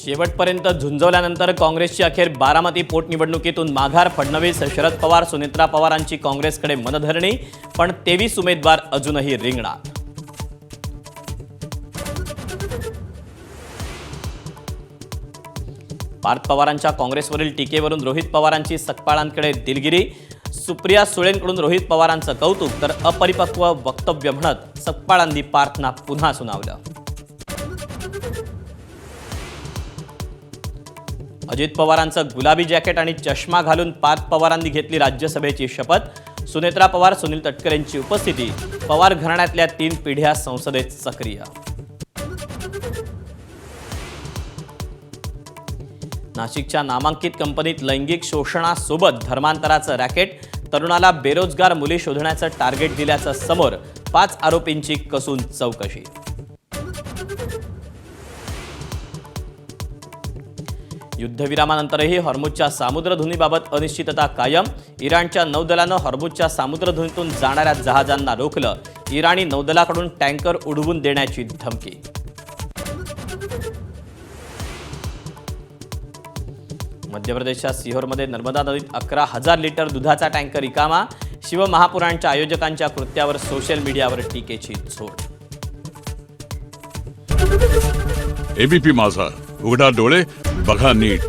शेवटपर्यंत झुंजवल्यानंतर काँग्रेसची अखेर बारामती पोटनिवडणुकीतून माघार. फडणवीस, शरद पवार, सुनेत्रा पवारांची काँग्रेसकडे मनधरणी, पण 23 उमेदवार अजूनही रिंगणात. पार्थ पवारांच्या काँग्रेसवरील टीकेवरून रोहित पवारांची सकपाळांकडे दिलगिरी. सुप्रिया सुळेंकडून रोहित पवारांचं कौतुक, तर अपरिपक्व वक्तव्य म्हणत सकपाळांनी पार्थना पुन्हा सुनावलं. अजित पवारांचं गुलाबी जॅकेट आणि चष्मा घालून पार्थ पवारांनी घेतली राज्यसभेची शपथ. सुनेत्रा पवार, सुनील तटकरेंची उपस्थिती. पवार घराण्यातल्या 3 पिढ्या संसदेत सक्रिय. नाशिकच्या नामांकित कंपनीत लैंगिक शोषणासोबत धर्मांतराचं रॅकेट. तरुणाला बेरोजगार मुली शोधण्याचं टार्गेट दिल्याचं समोर. 5 आरोपींची कसून चौकशी. युद्धविरामानंतरही हॉर्मुझच्या सामुद्रधुनीबाबत अनिश्चितता कायम. इराणच्या नौदलानं हॉर्मुझच्या सामुद्रधुनीतून जाणाऱ्या जहाजांना रोखलं. इराणी नौदलाकडून टँकर उडवून देण्याची धमकी. मध्य प्रदेशच्या सिहोरमध्ये नर्मदा नदीत 11,000 लिटर दुधाचा टँकर रिकामा. शिवमहापुराणच्या आयोजकांच्या कृत्यावर सोशल मीडियावर टीकेची झोड. एबीपी माझा, उघडा डोळे बघा नीट.